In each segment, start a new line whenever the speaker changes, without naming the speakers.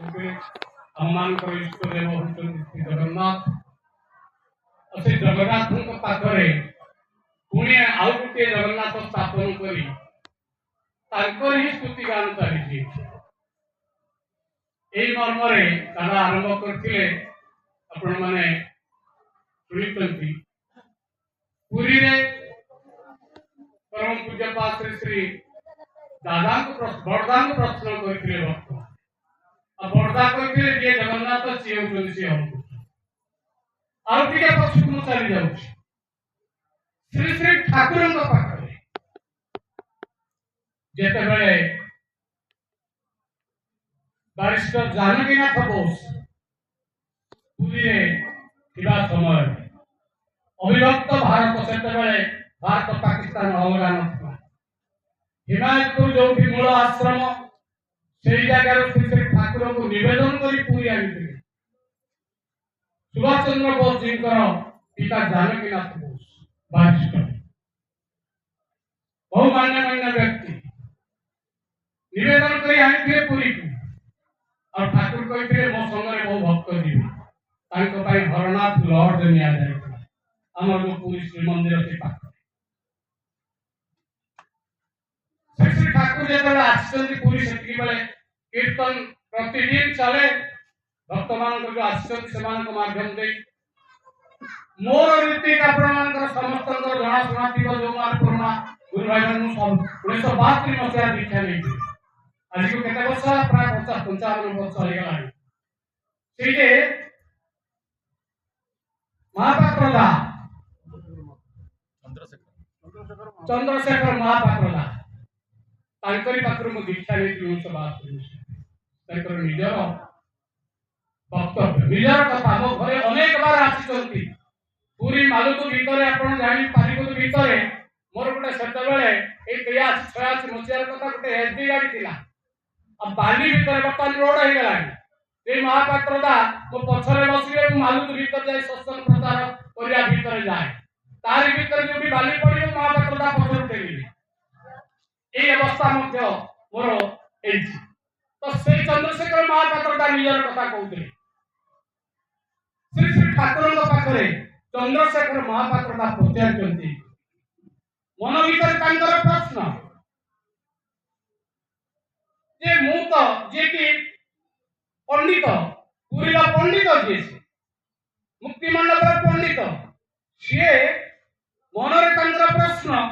आम इष्ट देव होती जगन्नाथ से जगन्नाथ पाखे पुणी आउ गोटे जगन्नाथ स्थापन कर स्तुति गान चली मर्म दादा आरंभ करते आपण मैंने शुणी पुरी परम पूज्य श्री श्री दादा बड़दा प्रश्न करते भक्त बड़दा कहते जे जगन्नाथ सी होती सी हम आउ टे पक्षक मुझे चली जाऊँ श्री श्री ठाकुर पाखे जिते बारिस्टर जानकीनाथ बोस पुरी समय अविभक्त भारत से भारत पाकिस्तान अलगा ना हिमायतपुर जो मूल आश्रम से जगार श्री श्री ठाकुर को निवेदन कर पुरी आनी सुभाष चंद्र बोस जी पिता जानकीनाथ बोस बारिस्टर बहु मान्य व्यक्ति निवेदन कर आनी पुरी को और ठाकुर कहते मो संगे बहु भक्त जी हरनाथ लॉर्ड आम जो पुरी श्रीमंदिर से पाख श्री श्री ठाकुर जो आसी पुरी से कीर्तन प्रतिदिन चले भक्त मान जो आश्रम दे मोर रीति समस्त जनाशुना थी जो पुराणा गुरु भाई 1972 मसीहा दीक्षा नहीं आज को केते वर्ष प्राय 50-55 वर्ष हो गलानी सेटे महापात्रदा चंद्रशेखर महापात्रदा तांकरी पाखरु मु दीक्षा नहीं 1972 निजर वक्तव्य निजर कथा मो घरे अनेक बार आसी पूरी मालुतु भीतर आपण जानि पारिबु भीतर मोर गोटे सेते बेले ए 86 मसीहार कथा गोटे एसडी गाड़ी थिला अब बाली भीतर बर्तमान रोड हो गलानी ए महापात्रदा मो पछरे बसिले मालुतु भीतर जाय सत्संग प्रचार करिया भीतर जाए तारी भीतर जो भी बाली पड़ियो महापात्रदा पछर उठेली ए अवस्था मध्य मोर एछि तो से चंद्रशेखर महापात्रदा निजर कथा कहउते श्री श्री ठाकुर पाखरे चंद्रशेखर महापात्रदा पचारचंती मन भीतर तांकर प्रश्न जे मु तो जे कि पंडित पुरीला पंडित जे मुक्ति मंडल पंडित सी मनरे तांकर प्रश्न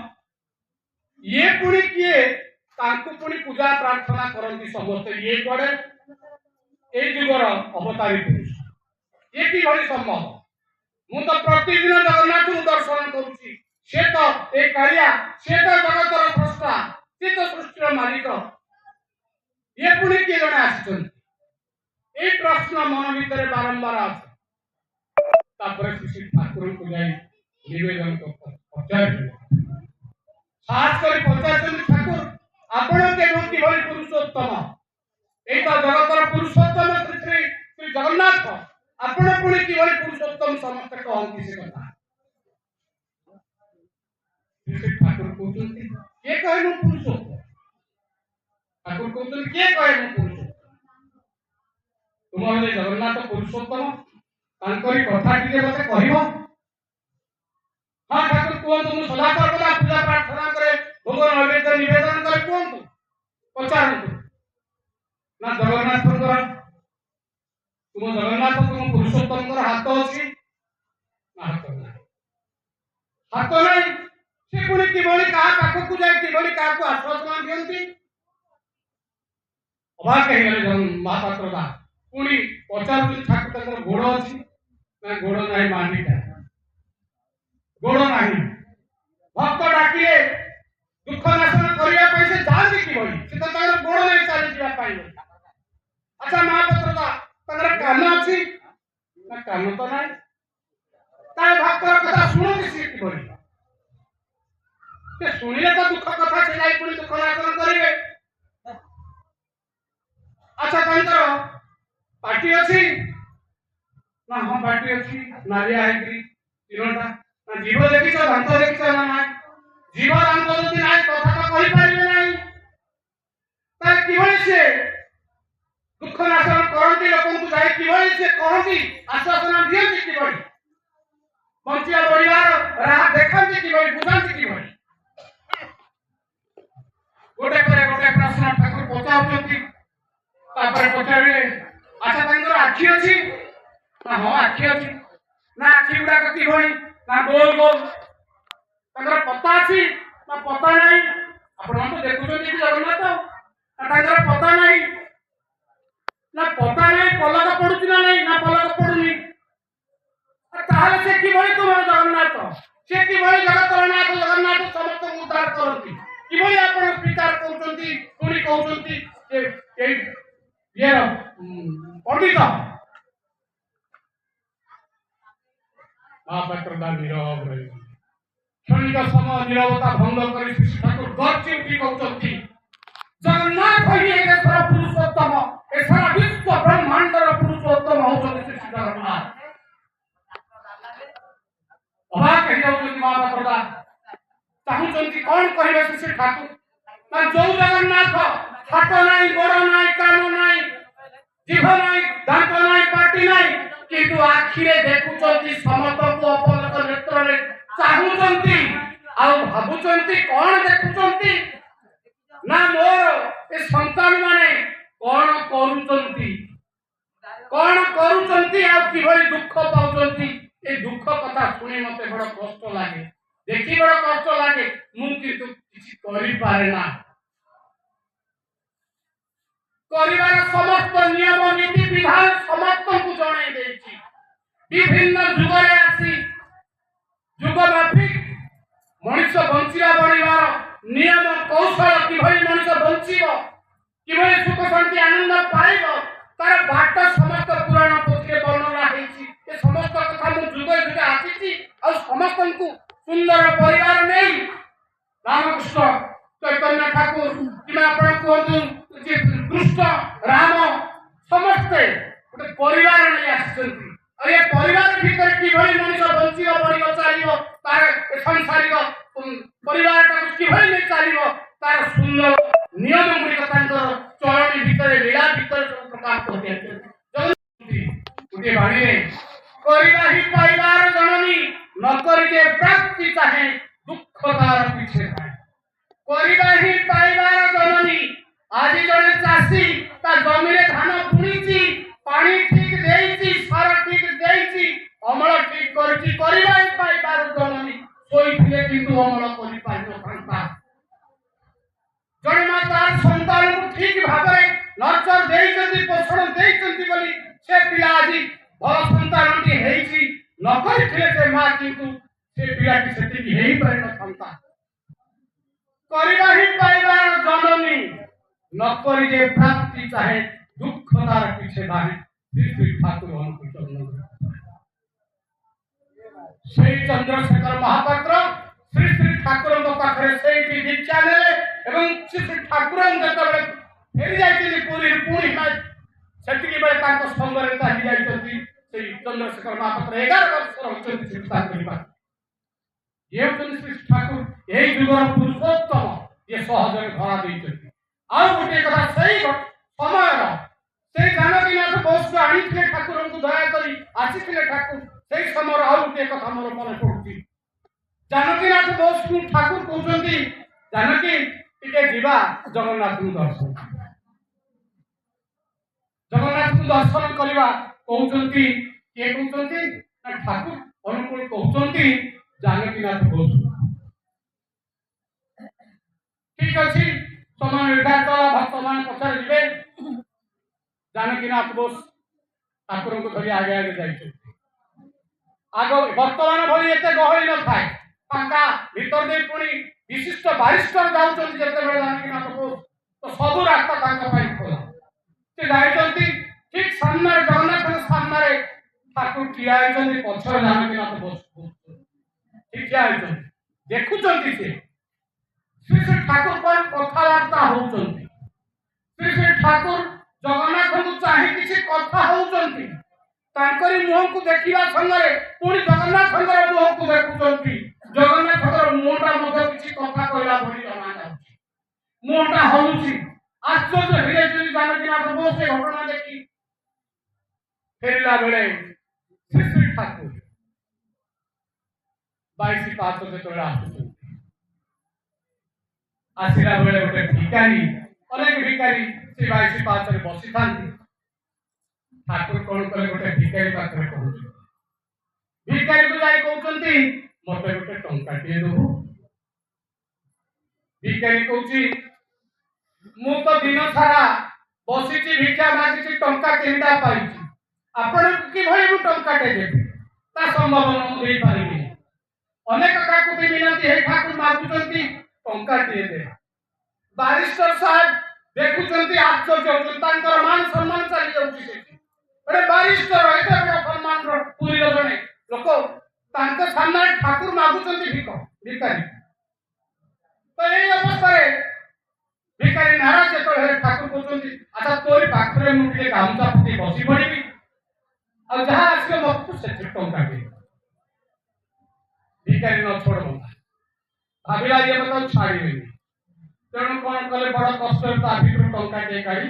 ये पुणी किए पुणी पूजा प्रार्थना करती समस्त ये कड़े ए जुगर अवतारी पुरुष ये कि भली संभव मु तो प्रतिदिन जगन्नाथ दर्शन करुची से तो ए कारिया से तो जगतर स्रष्टा से तो सृष्टिर मालिक ये पुणी किए जड़े आसचन ए प्रश्न मन भीतर बारंबार आसे श्री ठाकुर को जाई निवेदन पचार खास कर पचार ठाकुर आपण के कि भली पुरुषोत्तम ए तो जगतर पुरुषोत्तम श्री श्री श्री जगन्नाथ आपण पुणी कि भली पुरुषोत्तम समस्त कहती से कथा श्री ठाकुर कहते के कहे मु पुरुषोत्तम ठाकुर कहते के कहे मु पुरुषोत्तम तुम जगन्नाथ पुरुषोत्तम तांकरी कथा टिके मते कहबो हां ठाकुर कहतु मु सदाचार कला पूजा प्रार्थना करे भोग नैवेद्य निवेदन करे कहतु पचारतु ना जगन्नाथ कर तुम जगन्नाथ तुम पुरुषोत्तम कर हाथ अछि ना हाथ नहीं से पुणी कि भली का पाख को जाय कि भली का को आश्वासन दियंती अभाग कहि गले महापात्रदा पुणी पचार ठाकुर तकर गोड़ अछि ना गोड़ नाही मांडीटा गोड़ नाही भक्त डाकिले दुख नाशन करिया पैसे जान कि भली से तो तार गोड़ नाही चली जिया पाई अच्छा महापात्रदा तकर कान अछि ना कान तो नाही तार भक्त कथा सुनो कि भली से सुनिले तो दुख कथा से जाई पुणी दुख नाशन करिवे अच्छा तंत्र पार्टी अछि ना हम पार्टी अछि नारिया है तीनटा ना जीव देखिछ दांत देखिछ ना ना जीव दांत जदि नाही कथा तो कहि परिबे नाही ता किबे से दुख नाशन कर किभଳି से कहती आश्वासन दियंती किभଳି बंचिया परिवार राह देखंती किभଳି बुझंती किभଳି गोटे पर गोटे प्रश्न ठाकुर पचाउछंती तापर पचारे अच्छा तांकर आखी अछि ना हो आखी अछि ना आखी गुडा किभଳି ना गोल गोल तांकर पता अछि ना पता नाही आपण तो देखुछंती कि जगन्नाथ तांकर पता नाही ना पता नाही पलक पडुची ना नाही ना पलक पडुनी ताहले से किभଳି तुम जगन्नाथ से किभଳି जगतर नाथ जगन्नाथ समस्त उद्धार करंती किभଳି आपण स्वीकार करउछंती पुनी कहउछंती जे एई ये पंडित महापात्रदा नीरव रही क्षणिक समय नीरवता भंग करी श्री ठाकुर गर्जी उठी कहउछंती जगन्नाथ ही एक पुरुषोत्तम ए सारा विश्व ब्रह्मांडर पुरुषोत्तम होउछंती श्री जगन्नाथ अबाक कहि जाउछंती महापात्रदा चाहुछंती कोन कहिबे श्री ठाकुर ना जो जगन्नाथ हाथ नाही गोड़ नाही कान नाही जीभ नाही दांत नाही पाटी नाही किंतु आखिरे देखुछंती समस्त को अपलक नेत्र रे चाहुछंती आ भाबुछंती कोन देखुछंती ना मोर ए संतान माने कोन करूछंती आ किभଳି दुख पाउछंती ए दुख कथा सुनी मते बड़ कष्ट लागे देखि बड़ कष्ट लागे मु किंतु किछि करि पारे ना करिवार समस्त नियम नीति विधान समस्त को जणाई देछि विभिन्न जुगरे आसी जुग माफिक मनुष्य बंचिया बणिवार नियम कौशल किभଳି मनुष्य बंचिबो किभଳି सुख शांति आनंद पाइबो तार बाट समस्त पुराण पोथी वर्णना हेछि ए समस्त कथा मु जुगे जुगे आसीछि आ समस्त को सुंदर परिवार नै रामकृष्ण चैतन्य ठाकुर किमा आपण कहतु जे कृष्ण राम समस्त गोटे परिवार नै आछंती और ये परिवार भीतर किभଳି मनुष्य बंचिबो बढिबो चलिबो तार संसारिक परिवार का किभଳି नै चलिबो तार सुंदर नियम गुडी तांकर चरणी भीतर लीला भीतर सब प्रकाश करते जगन्नाथ गोटे बाणी रे करिबा ही परिवार जननी न करिके प्राप्ति चाहे दुख तार पीछे थाए करिबा ही परिवार जननी आज जने चासी ता जमी रे धान बुणीची पानी ठीक देईची सार ठीक देईची अमल ठीक करची करिबा ही परिवार जननी सोई थिले किंतु अमल करि पाइनो संता जने मा तार संतान को ठीक भाबरे नर्चर देइचंती पोषण देइचंती बोली से पिला आज भल संतानटी हेइची न करिथिले से मा किंतु से पिलाटी सेति हेइ पाइनो संता करिबा ही परिवार जननी न करी जे प्राप्ति चाहे दुख तार पीछे धारे श्री ठाकुर अनुकूल श्री चंद्रशेखर महापात्र श्री ठाकुर पाखे से दीक्षा नेले एवं श्री ठाकुर जतबे फेरी जाइछिले पुरी पुणी सेतिकी बेले तांको संगरे चाहि जाइछथि श्री चंद्रशेखर महापात्र 11 वर्ष होचथि श्री ठाकुर ये श्री ठाकुर यही जुगर पुरुषोत्तम ये सहजरे धरा देइछथि आ गोटे कथा सही समय से जानकीनाथ बोस को आनीथिले ठाकुर को दया करी आसीथिले ठाकुर सही समय आ गोटे कथा मोर मन पड़ुची जानकीनाथ बोस को ठाकुर कहउछंती जानकी टिके जीवा जगन्नाथ को दर्शन करबा कहउछंती के कहउछंती ना ठाकुर अनुकूल कहउछंती जानकीनाथ बोस ठीक अछि समय निर्धारित भक्त मान पछार जिबे जानकीनाथ बोस ठाकुर को धरी आगे आगे जाइछे आगो वर्तमान भली एते गहली न थाए पाका भीतर दे पुनी विशिष्ट बारिस्टर जाउछन जते बेले जानकीनाथ बोस तो सब रास्ता तांका पाई खोला से जाइछंती ठीक सामने जगन्नाथ सामने ठाकुर ठिया आइछंती पछर जानकीनाथ बोस ठीक ठिया आइछंती देखुछंती से श्री ठाकुर पर कथावार्ता होउछंती श्री ठाकुर जगन्नाथ को चाहि किछि कथा होउछंती तांकरी मुह को देखिबा संगरे पुणी जगन्नाथ संगरे मुह को देखुछंती जगन्नाथ संगरे मुहटा मध्ये किछि कथा कहला भली जना जाउछि मुहटा होउछि आश्चर्य हिरे जनी जानकीनाथ बोस ए घटना देखि फेरला बेले श्री श्री ठाकुर 22 पाँच जो आसला बेले गोटे भिकारी अनेक भिकारी से 22 पाँच बसी था ठाकुर कौन कले गोटे भिकारी पाखे कहते भिकारी को जाई कहते मत गोटे टंका टे दबु भिकारी कहूँ मु तो दिन सारा बसी भिक्षा मागी टंका केनटा पाई आपण किभଳି मु टंका टे देबी ता संभावना मु देई पारिबी अनेक काकुति मिनती हे ठाकुर मागुचंती टंका टे दे बारिस्टर साहब देखुचंती आश्चर्य होचंती तांकर मान सम्मान चली जाउची सेठी बड़े बारिस्टर एते बड़ सम्मान रो पूरी जणे लोक तांकर सामने ठाकुर मागुचंती भिकारी तो एई अवस्था रे भिकारी नाराज तो हे ठाकुर कहउचंती अच्छा तोरी पाखरे मु के गामचा फुटी बसी पड़िबी आ जहां आसे मत से टंका दे भिकारी न छोड़ भाविला ये मतलब छाड़ी तेणु कौन कले बड़ कष्ट भितर टंका टे काढ़ी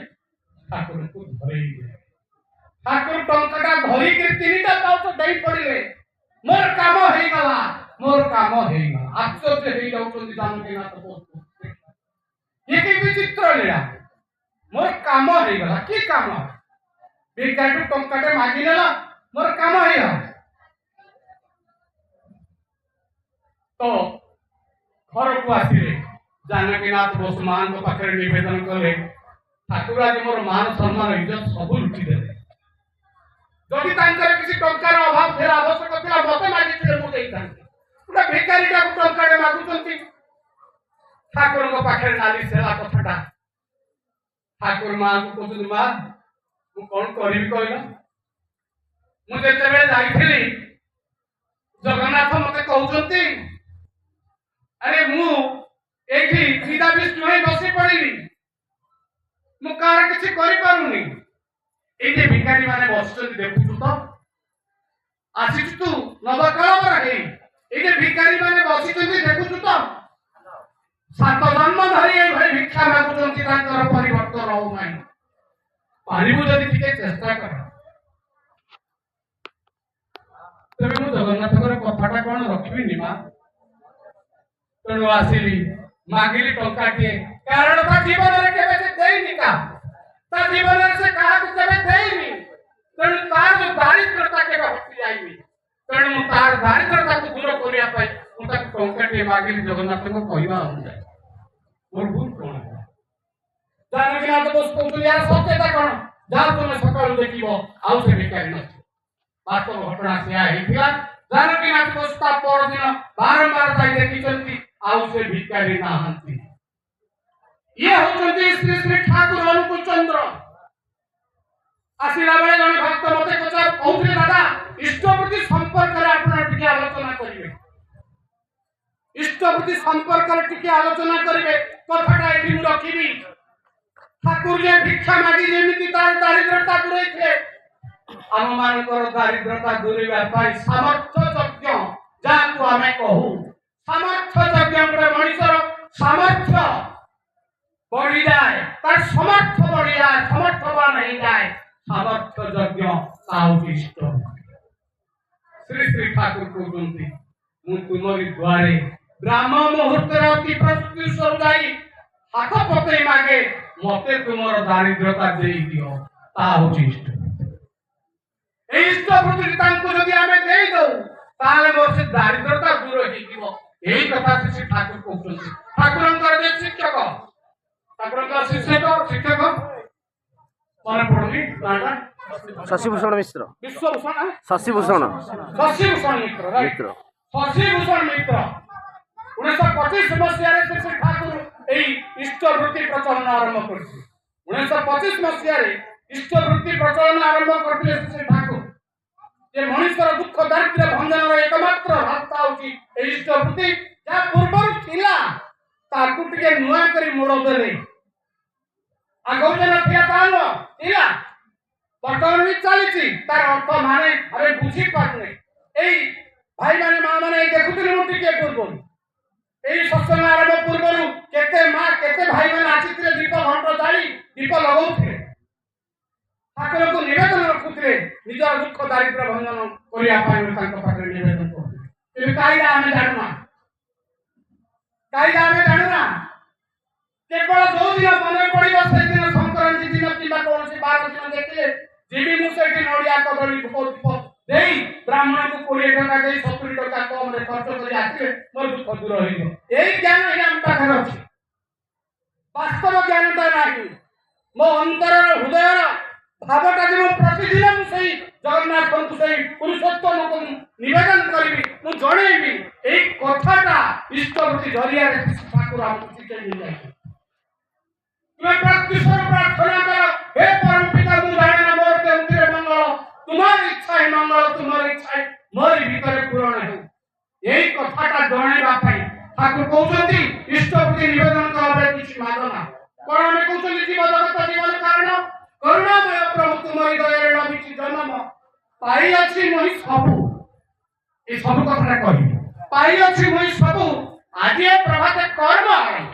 ठाकुर को धरे ठाकुर टंका धरी तीनटा पाउच दई पड़े मोर काम हो गला आश्चर्य हो जाउछंती जानकीनाथ बोस ये कि विचित्र लीला मोर काम हो गला की काम भिकारी टंका मागी नेला मोर काम हो गला तो घर को आसिले जानकीनाथ बोस मान पाखे नवेदन कले ठाकुर आज मोर मान सम्मान इज्जत सब लुटि दे जदि तांकर किसी टंकार अभाव थिला आवश्यक थिला मते मागिथिले मु देई थांती पुरा भिकारीटा को टंकारे मागुचंती ठाकुर को पाखे नाली सेला कथाटा ठाकुर मां को कहते मां मु कोन करिवि कहला मु जेते बेले जाईथिली जगन्नाथ मते कहउचंती अरे मु एठी सीधा विष्णु है बसी पड़िली मु कार किछि करि पारुनी ए जे भिखारी माने बसचंती देखुछु तो आसिछु तू नवकळवर हे ए जे भिखारी माने बसिचंती देखुछु तो सात जन्म धरि ए भई भिक्षा मागुचंती तांकर परिवर्तन हो नै पारिबु जदि टिके चेष्टा कर तबे मु जगन्नाथकर कथाटा कोन रखिबि निमा तेणु आसिली मागिली टंका टे कारण ता जीवन रे केबे से देइनी का ता जीवन रे से कहा को केबे देइनी तेणु तार जो दारिद्रता केबे हटि जाइबी तेणु तार दारिद्रता को दूर करिया पाई उता टंका टे मागिली जगन्नाथ को कहवा हो जाय मोर भूल कोन जानकीनाथ बोस को यार सत्यता कोन जा तुमे सकाळ देखिबो आउ से भिकारी न वास्तव घटना से आइथिला जानकीनाथ बोस ता पर दिन बारंबार जाई देखिचंती आउ से भिकारी नाहंती ये होचंती श्री श्री ठाकुर अनुकूल चंद्र आसिला बेले जने भक्त मते पचार कहउथिले दादा इष्टप्रति संपर्क रे आपण टिके आलोचना करिवे इष्टप्रति संपर्क रे टिके आलोचना करिवे कथाटा एठी मु रखिबी ठाकुर जे भिक्षा मागी जेमिति तार दारिद्रता दूरे थे हम मानकर दारिद्रता दूरेवा पाई सामर्थ्य यज्ञ जाको हमें कहू सामर्थ्य यज्ञ गोटे मनुष्यर सामर्थ्य बढ़ी जाए तार सामर्थ्य बढ़ी जाए सामर्थ्यवान हो जाए सामर्थ्य यज्ञ उद्दिष्ट श्री श्री ठाकुर कहते मु तुमरी द्वारे ब्राह्म मुहूर्त अति प्रस्तुति सब जाई हाथ पकई मागे मते तुमर दारिद्रता देई दियो ता उद्दिष्ट इष्ट प्रति तांको जदि आमे देई दो ताले मोर से दारिद्रता दूर होई दिबो एही कथा श्री ठाकुर कहते ठाकुरंकर जे शिक्षक ठाकुरंकर शिक्षक मन पड़ुनी नाटा
शशिभूषण मिश्र
विश्वभूषण
शशिभूषण
मित्र शशिभूषण मित्र 1925 मसीह श्री ठाकुर एही इष्ट वृत्ति प्रचलन आरंभ करछि 1925 मसीह इष्ट वृत्ति प्रचलन आरंभ करथिले श्री ठाकुर जे मनुष्यर दुख दारिद्र्य भंजनर एकमात्र रास्ता होची इष्ट वृत्ति जा पूर्व थिला ताकु टिके नुआ करी मोड़ देले आगो जन थिया तानो थिला वर्तमान भी चली तार अर्थ माने अरे बुझी पारने एई भाई माने मां माने देखुथिले मु टिके पूर्व एई सत्संग आरंभ पूर्व केते मां केते भाई माने आसीथिले दीप घंट जाली दीप लगाउथिले ठाकुर को निवेदन रखुथिले ନିଜର ଦୁଃଖ ଦାରିଦ୍ର୍ୟ ଭଞ୍ଜନ କରିବା ପାଇଁ ତାଙ୍କ ପାଖରେ ନିବେଦନ କରୁଥିଲେ। କିନ୍ତୁ କାଇଦା ଆମେ ଜାଣୁନା, କାଇଦା ଆମେ ଜାଣୁନା। କେବଳ ଯୋଉ ଦିନ ମନେ ପଡିବ ସେଦିନ ସଂକ୍ରାନ୍ତି ଦିନ କିମ୍ବା କୌଣସି ବାର ଦିନ ଦେଖିଲେ ଯିବି ମୁଁ ସେଠି ନଡ଼ିଆ କଦଳୀ ଧୂପ ଦେଇ ବ୍ରାହ୍ମଣକୁ 20 ଟଙ୍କା ଦେଇ 70 ଟଙ୍କା କମରେ ଖର୍ଚ୍ଚ କରି ଆସିଲେ ମୋର ଦୁଃଖ ଦୂର ହେଇଯିବ। ଏଇ ଜ୍ଞାନ ହିଁ ଆମ ପାଖରେ ଅଛି, ବାସ୍ତବ ଜ୍ଞାନଟା ନାହିଁ। ମୋ ଅନ୍ତରର ହୃଦୟର ଭାବଟା ଯେ ମୁଁ ପ୍ରତିଦିନ ମୁଁ ସେଇ ଜଗନ୍ନାଥଙ୍କୁ ସେଇ ପୁରୁଷୋତ୍ତମକୁ ନିବେଦନ କରିବି, ମୁଁ ଜଣେଇବି, ଏଇ କଥାଟା ଇଷ୍ଟବୃତ୍ତି ଜରିଆରେ ଠାକୁର ଆମକୁ ଶିଖେଇ ଦେଇଯାଇଛନ୍ତି। ତୁମେ ପ୍ରତ୍ୟୁଷର ପ୍ରାର୍ଥନା କର, ହେ ପରମ ପିତା ମୁଁ ଜାଣେ ନା ମୋର କେଉଁଥିରେ ମଙ୍ଗଳ, ତୁମର ଇଚ୍ଛା ହିଁ ମଙ୍ଗଳ, ତୁମର ଇଚ୍ଛା ହିଁ ମୋରି ଭିତରେ ପୂରଣ ହେଉ। ଏଇ କଥାଟା ଜଣେଇବା ପାଇଁ ଠାକୁର କହୁଛନ୍ତି ଇଷ୍ଟବୃତ୍ତି ନିବେଦନ କର ବେଳେ କିଛି ମାଗନା। କଣ ଆମେ କହୁଛନ୍ତି ଜୀବ ଜଗତ ଜୀବନ କାରଣ କରୁଣାମୟ ପ୍ରଭୁ ତୁମରି ଦୟାରେ ଲଭିଛି ଜନ୍ମ, ପାଇଅଛି ମୁଇଁ ସବୁ। ଏ ସବୁ କଥାଟା କହିବି, ପାଇଅଛି ମୁଇଁ ସବୁ, ଆଜି ଏ ପ୍ରଭାତେ କର୍ମ ଆରମ୍ଭ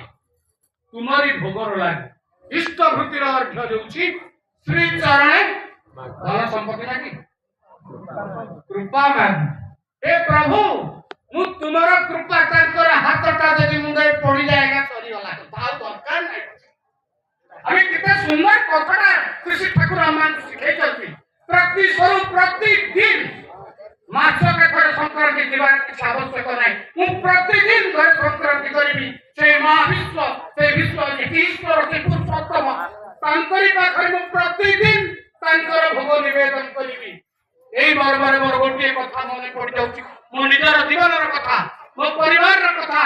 ତୁମରି ଭୋଗର ଲାଗି। ଇଷ୍ଟବୃତ୍ତିର ଅର୍ଥ ହେଉଛି ଶ୍ରୀ ଚରଣେ ଧନ ସମ୍ପତ୍ତି ଲାଗି କୃପା ମାଗି। ଏ ପ୍ରଭୁ ମୁଁ ତୁମର କୃପା, ତାଙ୍କର ହାତଟା ଯଦି ମୁଣ୍ଡରେ ପଡିଯାଏ ସରିଗଲା, ଆଉ ଦରକାର ନାହିଁ। ଆମେ କେତେ ସୁନ୍ଦର କଥାଟା କୃଷି ଠାକୁର ଆମକୁ ଶିଖେଇଛନ୍ତି। ପ୍ରତିଦିନ ମାସକେ ଥରେ ସଂକ୍ରାନ୍ତି ଯିବାର କିଛି ଆବଶ୍ୟକ ନାହିଁ। ମୁଁ ପ୍ରତିଦିନ ଘରେ ସଂକ୍ରାନ୍ତି କରିବି। ସେଇ ମହାବିଶ୍ଵ, ସେଇ ବିଶ୍ଵ ଈଶ୍ୱର, ସେ ପୁରୁଷୋତ୍ତମ, ତାଙ୍କରି ପାଖରେ ମୁଁ ପ୍ରତିଦିନ ତାଙ୍କର ଭୋଗ ନିବେଦନ କରିବି। ଏଇ ବରବରେ ମୋର ଗୋଟିଏ କଥା ମନେ ପଡିଯାଉଛି, ମୋ ନିଜର ଜୀବନର କଥା, ମୋ ପରିବାରର କଥା।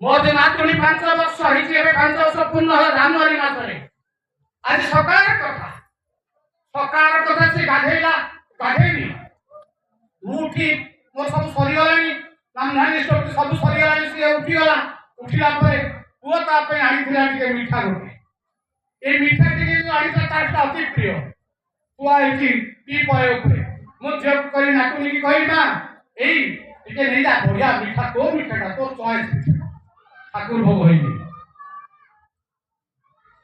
ମୋ ଯେ ନାତୁଣୀ 5 ବର୍ଷ ହେଇଛି, ଏବେ 5 ବର୍ଷ ପୂର୍ଣ୍ଣ ହେଲା ଜାନୁଆରୀ ମାସରେ। ଆଜି ସକାଳର କଥା ସେ ଗାଧେଇଲା, ଗାଧେଇନି, ମୁଁ ଉଠି ମୋର ସବୁ ସରିଗଲାଣି, ନାମଧାନୀ ସବୁ ସରିଗଲାଣି। ସିଏ ଉଠିଗଲା, ଉଠିଲା ପରେ ପୁଅ ତା ପାଇଁ ଆଣିଥିଲା ଟିକେ ମିଠା ଗୋଟେ। এই মিঠা থেকে আনিতা তারটা অতি প্রিয় তুয়া এটি কি পয় উপরে মু জব করি নাতুনি কি কই না এই টিকে নেই যা বড়িয়া মিঠা তো মিঠাটা তো চয়েস ঠাকুর ভোগ হইনি।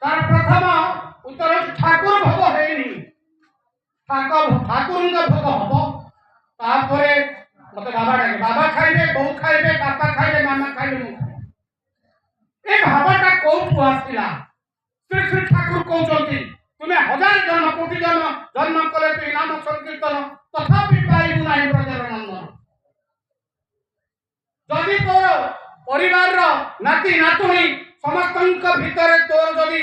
তার প্রথম উত্তর ঠাকুর ভোগ হয়নি, ঠাকুরଙ୍କ ভোগ হব। তারপরে মতে বাবা ডাকে, বাবা খাইবে, বউ খাইবে, বাপা খাইবে, মামা খাইবে, মু খাইবে। এই ভাবটা কোউঠু আসিলা? শ্রী শ্রী ঠাকুর কৌଛନ୍ତି তুমি 1000 জন্ম কোটি জন্ম কলে তুই নাম সংকীর্তন তথাপি পাইবু ନାହିଁ ব্রজের নন্দন। যদি তোর পরিবারর নাতি নাতুণী সমস্তଙ୍କ ভিতরে তোর যদি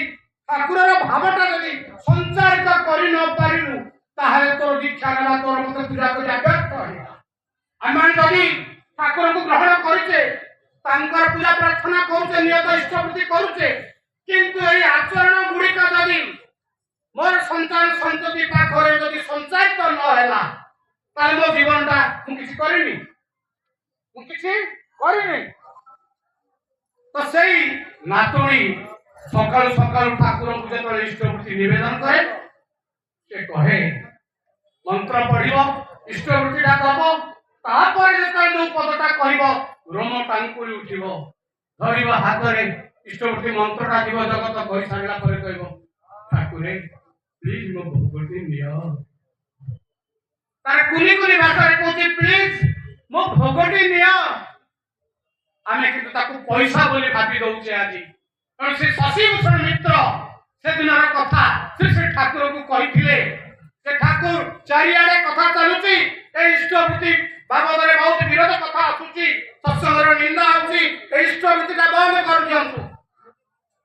ঠাকুরের ভাবটা যদি সঞ্চারিত করি ন পারিলু তাহলে তোর দীক্ষা নেওয়া তোর মতো পূজা করিয়া ব্যর্থ হইবা। আমি যদি ঠাকুরଙ୍କୁ গ্রহণ করিছে, তাঙ্কর পূজা প্রার্থনা করছে, নিয়ত ইষ্টবৃত্তি করছে, কিন্তু এই আচরণ গুড়িক যদি মোর সন্তান সন্ততি পাখরে যদি সঞ্চারিত ন হেলা তাহলে মো জীবনটা মু কিছু করিনি, তো সেই নাতুণী সকাল সকাল ঠাকুরଙ୍କୁ যেতବେଳେ ইষ্টবৃত্তি নিবেদন করে সে কহে মন্ত্র পড়িব, ইষ্টবৃত্তিটা দব, তারপরে যেতବେଳେ ଯୋଉ পদটা କହିବ ରୋମ ଟାଙ୍କୁରି ଉଠିବ, ଧରିବ ହାତରେ ইষ্টবৃত্তি মন্ত্রটা দিব জগত কই সারিলা পরে কইব ঠাকুরে প্লিজ মো ভোগটি নিও। তার কুলি কুলি ভাষায় কইছে প্লিজ মো ভোগটি নিও। আমি কিন্তু তাকে পয়সা বলে ভাবি দউছে আজি, কারণ সে শশীভূষণ মিত্র সেদিনর কথা শ্রী ঠাকুরଙ୍କୁ কইଥିଲେ। সে ঠাকুর চারিআড়ে কথা চালুছি, এই ইষ্টবৃত্তি বাবদরে বহুত বিরোধ কথা আসুছি, সৎসঙ্গর নিন্দা হচ্ছে, এই ইষ্টবৃত্তিটা বন্ধ করে দিয়ন্তু।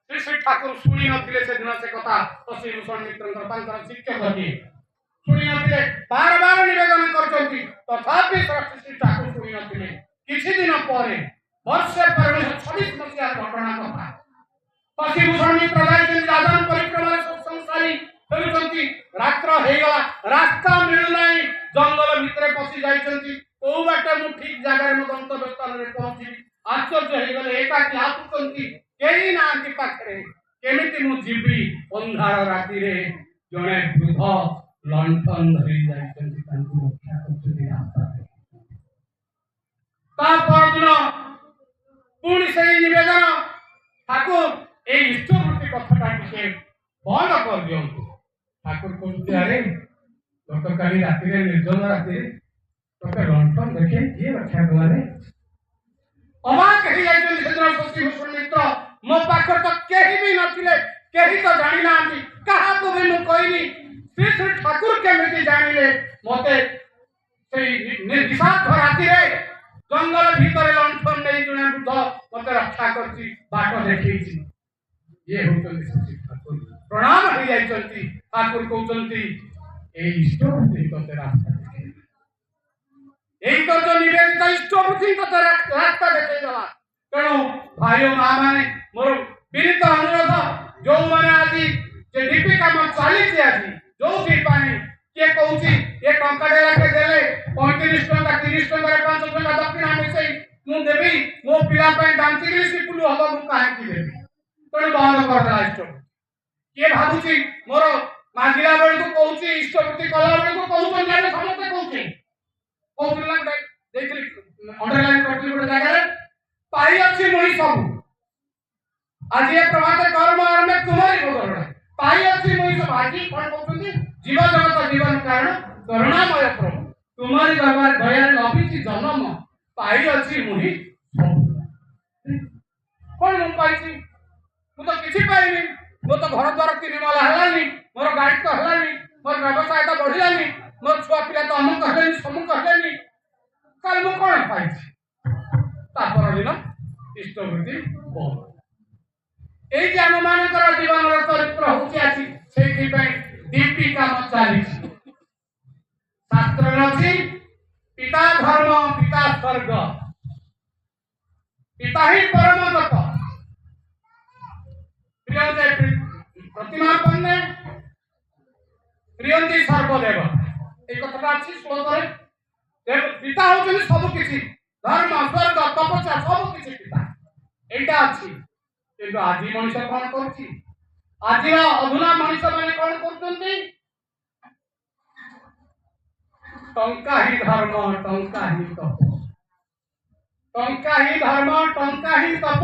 শ্রী শ্রী ঠাকুর শুনি নথিলে সেদিন সে কথা শশীভূষণ মিত্রଙ୍କର ତାଙ୍କର ଶିକ୍ଷକ ଯିଏ শুনি নথিলে, বার বার নিবেদন করছেন, তথাপি শ্রী ঠাকুর শুনি নথিলে। কিছু দিন পরে ବର୍ଷେ ପରେ 1926 ମସିହା ଘଟଣା କଥା, ଶଶୀଭୂଷଣ ମିତ୍ର ଯାଇଛନ୍ତି ରାଜନ ପରିକ୍ରମାରେ ସତ୍ସଙ୍ଗ ସାରି ଫେରୁଛନ୍ତି, ରାତ୍ର ହେଇଗଲା, ରାସ୍ତା ମିଳୁନାହିଁ, ଜଙ୍ଗଲ ଭିତରେ ପଶି ଯାଇଛନ୍ତି। କୋଉ ବାଟେ ମୁଁ ଠିକ ଜାଗାରେ ମୋ ଗନ୍ତବ୍ୟ ସ୍ଥାନରେ ପହଞ୍ଚିବି, ଆଶ୍ଚର୍ଯ୍ୟ ହେଇଗଲେ, ଏକାକି ଆସୁଛନ୍ତି, କେହି ନାହାନ୍ତି ପାଖରେ, କେମିତି ମୁଁ ଯିବି? ଅନ୍ଧାର ରାତିରେ ଜଣେ ବୃଦ୍ଧ ଲଣ୍ଠନ ଧରି ଯାଇଛନ୍ତି, ତାଙ୍କୁ ରକ୍ଷା କରୁଛନ୍ତି ରାସ୍ତାରେ। ତା ପରଦିନ ପୁଣି ସେଇ ନିବେଦନ, ଠାକୁର এই ইষ্টবৃত্তি কথাটা ଟିକେ ବନ୍ଦ କରିଦିଅନ୍ତୁ। ଠାକୁର କହୁଛନ୍ତି ଆରେ ଗତକାଲି ରାତିରେ ନିର୍ଜନ ରାତିରେ ତୋତେ ଲଣ୍ଠନ ଦେଖେ କିଏ ରକ୍ଷା କଲାରେ? ଅବାକ ହେଇଯାଇଛନ୍ତି ସେଦିନ ଶଶିଭୂଷଣ ମିତ୍ର। ମୋ ପାଖରେ ତ କେହି ବି ନଥିଲେ, କେହି ତ ଜାଣିନାହାନ୍ତି, କାହାକୁ ବି ମୁଁ କହିନି। ଶ୍ରୀ ଶ୍ରୀ ଠାକୁର କେମିତି ଜାଣିଲେ? ମତେ ସେଇ ନିଶାଦ୍ଧ ରାତିରେ ଜଙ୍ଗଲ ଭିତରେ ଲଣ୍ଠନ ନେଇ ଜଣେ ବୃଦ୍ଧ ମତେ ରକ୍ଷା କରିଛି, ବାଟ ଦେଖେଇଛି। ଇଏ ହଉଛନ୍ତି ଶଶି ଠାକୁର। ପ୍ରଣାମ ହେଇଯାଇଛନ୍ତି। ଠାକୁର କହୁଛନ୍ତି এই ইষ্টবুদ্ধি তোতে রাস্তা দেখে, এই তো নিবেদিত ইষ্টবুদ্ধি তোতে রাস্তা দেখে দেওয়া। তেଣୁ ଭାଇ ଓ ମା ମାନେ ମୋର ବିନୀତ ଅନୁରୋଧ, ଯୋଉମାନେ ଆଜି ଯେ ଡିପି କାମ ଚାଲିଛି ଆଜି ଯୋଉଥିପାଇଁ କିଏ କହୁଛି ଏ ଟଙ୍କାଟେ ଲେଖେ ଦେଲେ 35 ଟଙ୍କା 30 ଟଙ୍କାରେ 5 ଟଙ୍କା ଦକ୍ଷିଣା ମିଶେଇ ମୁଁ ଦେବି, ମୋ ପିଲା ପାଇଁ ଦାନ୍ତିକିଲି ସିପୁଲୁ ହବ, ମୁଁ କାହିଁକି ଦେବି? ତେଣୁ ବନ୍ଦ କରିଦେଲା ଇଷ୍ଟବୃତ୍ତି। କିଏ ଭାବୁଛି ମୋର ମାଗିଲା ବେଳକୁ କହୁଛି ଇଷ୍ଟବୃତ୍ତି କଲା ବେଳକୁ କହୁଛନ୍ତି, ଆମେ ସମସ୍ତେ କହୁଛେ କହୁଥିଲା ଦେଇଥିଲି ଅଣ୍ଡରଲାଇନ୍ କରିଥିଲି ଗୋଟେ ଜାଗାରେ, ପାଇ ଅଛି ମୁଇ ସବୁ ଆଜି ଏ ପ୍ରଭାତ କର୍ମ ଆରମ୍ଭ ତୁମରି ଭୋଗରଣା, ପାଇ ଅଛି ମୁଇ ସବୁ। ଆଜି କଣ କହୁଛନ୍ତି? ଜୀବ ଜଗତ ଜୀବନ କାରଣ କରୁଣାମୟ ପ୍ରଭୁ, ତୁମରି ଦୟାରେ ଲଭିଛି ଜନ୍ମ, ପାଇ ଅଛି ମୁଇ ସବୁ। କଣ ମୁଁ ପାଇଛି? ମୁଁ ତ କିଛି ପାଇନି। ମୋର ତ ଘର ଦ୍ୱାର 3 ମହଲା ହେଲାନି, ମୋର ଗାଡି ତ ହେଲାନି, ମୋର ବ୍ୟବସାୟ ତ ବଢିଲାନି, ମୋର ଛୁଆ ପିଲା ତ ଅମୁକ ହେଲେନି ସମୁକ ହେଲେନି, କାଲି ମୁଁ କଣ ପାଇଛି? ତା ପରଦିନ ଇଷ୍ଟବୃତ୍ତି ବନ୍ଦ। এই যে ଆମମାନଙ୍କର ଜୀବନର ଚରିତ୍ର ହଉଛି ଆଜି, ସେଇଥିପାଇଁ ଦୀପି କାମ ଚାଲିଛି। ଶାସ୍ତ୍ରରେ ଅଛି ପିତା ଧର୍ମ ପିତା ସ୍ୱର୍ଗ, ପିତା ହିଁ ପରମ ଗତ। ପ୍ରତିମା ପନ୍ନେ ପ୍ରିୟନ୍ତି ସର୍ବଦେବ, এই কথাটা ଅଛି ଶ୍ଲୋକରେ। ପିତା ହଉଛନ୍ତି ସବୁ କିଛି, ଧର୍ମ ସ୍ୱର୍ଗ ତପସ୍ୟା ସବୁ କିଛି ପିତା, এইটা ଅଛି। କିନ୍ତୁ ଆଜି ମଣିଷ କଣ କରୁଛି? ଆଜିର ଅଧୁନା ମଣିଷ ମାନେ କଣ କରୁଛନ୍ତି? ଟଙ୍କା ହିଁ ଧର୍ମ, ଟଙ୍କା ହିଁ ତପ, ଟଙ୍କା ହିଁ ଧର୍ମ, ଟଙ୍କା ହିଁ ତପ।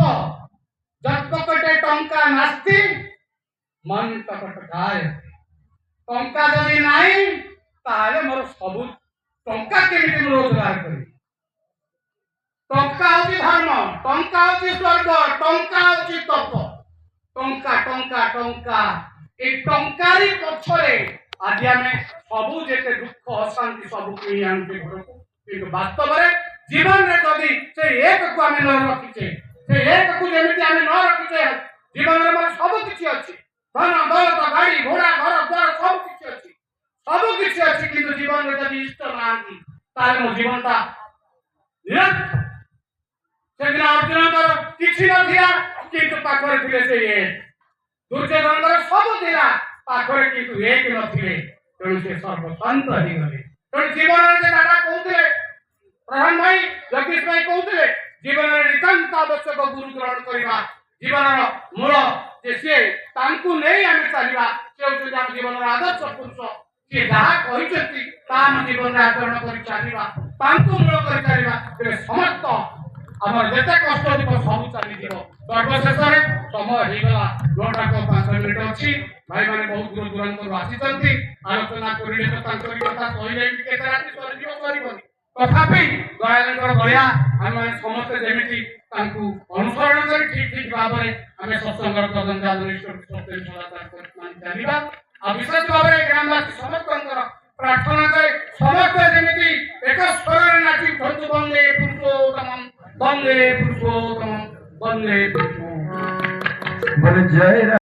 ଯତ୍ପକଟେ ଟଙ୍କା ନାସ୍ତି ମନ ତକଟ ଗାୟ। ଟଙ୍କା ଯଦି ନାହିଁ ତାହେଲେ ମୋର ସବୁ, ଟଙ୍କା କେମିତି ମୁଁ ରୋଜଗାର କରିବି? ଟଙ୍କା ହଉଛି ଧର୍ମ, ଟଙ୍କା ହଉଛି ସ୍ୱର୍ଗ, ଟଙ୍କା ହଉଛି ତପ। ଟଙ୍କା ଟଙ୍କା ଟଙ୍କା, এই ଟଙ୍କାରି ପଛରେ ଆଜି ଆମେ ସବୁ ଯେତେ ଦୁଃଖ ଅଶାନ୍ତି ସବୁ କିଣି ଆଣୁଛେ ଘରକୁ। କିନ୍ତୁ ବାସ୍ତବରେ ଜୀବନରେ ଯଦି ସେ ଏକକୁ ଆମେ ନ ରଖିଛେ, ସେ ଏକକୁ ଯେମିତି ଆମେ ନ ରଖିଛେ, ଜୀବନରେ ମୋର ସବୁ କିଛି ଅଛି, ଧନ ଦୌଲତ ଗାଡି ଘୋଡା ଘର ଦ୍ୱାର ସବୁ କିଛି ଅଛି, ସବୁ କିଛି ଅଛି, କିନ୍ତୁ ଜୀବନରେ ଯଦି ଇଷ୍ଟ ନାହାନ୍ତି ତାହେଲେ ମୋ ଜୀବନଟା ନିରର୍ଥ। ସେଦିନ ଅର୍ଜୁନଙ୍କର କିଛି ନଥିଲା, କିନ୍ତୁ ପାଖରେ ଥିଲେ ସେ ଏକ। ଦୁର୍ଯ୍ୟୋଧନଙ୍କର ସବୁ ଥିଲା, ପାଖରେ କିନ୍ତୁ ଏକ ନଥିଲେ, ତେଣୁ ସେ ସର୍ବଶାନ୍ତ ହେଇଗଲେ। ତେଣୁ ଜୀବନରେ ଯେ ଦାଦା କହୁଥିଲେ, ପ୍ରଧାନ ଭାଇ ଜଗଦୀଶ ଭାଇ କହୁଥିଲେ, ଜୀବନରେ ନିତାନ୍ତ ଆବଶ୍ୟକ ଗୁରୁ ଗ୍ରହଣ କରିବା। ଜୀବନର ମୂଳ ଯେ ସିଏ, ତାଙ୍କୁ ନେଇ ଆମେ ଚାଲିବା, ସେ ହେଉଛନ୍ତି ଆମ ଜୀବନର ଆଦର୍ଶ ପୁରୁଷ। ସିଏ ଯାହା କହିଛନ୍ତି ତାହା ଆମ ଜୀବନରେ ଆଚରଣ କରି ଚାଲିବା, ତାଙ୍କୁ ମୂଳ କରି ଚାଲିବା, ତେବେ ସମସ୍ତ ଆମର ଯେତେ କଷ୍ଟ ଥିବ ସବୁ ଚାଲିଯିବ। ସର୍ବଶେଷରେ ସମୟ ହେଇଗଲା, 9ଟା 5 ମିନିଟ ଅଛି। ଭାଇମାନେ ବହୁତ ଦୂର ଦୂରାନ୍ତରୁ ଆସିଛନ୍ତି, ଆଲୋଚନା କରିଲେ ତ ତାଙ୍କରି କଥା କହିଲେ କେତେ ରାତି ସରିଯିବ ସରିବନି। ତଥାପି ଦୟାଳଙ୍କର ଦୟା ଆମେମାନେ ସମସ୍ତେ ଯେମିତି ତାଙ୍କୁ ଅନୁସରଣ କରି ଠିକ ଭାବରେ ଆମେ ସତ୍ସଙ୍ଗର ଚାଲିବା। ଆଉ ବିଶେଷ ଭାବରେ ଗ୍ରାମବାସୀ ସମସ୍ତଙ୍କର ପ୍ରାର୍ଥନା କରେ, ସମସ୍ତେ ଯେମିତି ଏକ ସ୍ୱରରେ ନାଚି ଉଠନ୍ତୁ, ବନ୍ଦେ ପୁରୁଷୋତ୍ତମ ବନ୍ଦେ ପୁରୁଷୋତ୍ତମ ବନ୍ଦେ ପୁରୁଷୋତ୍ତମ।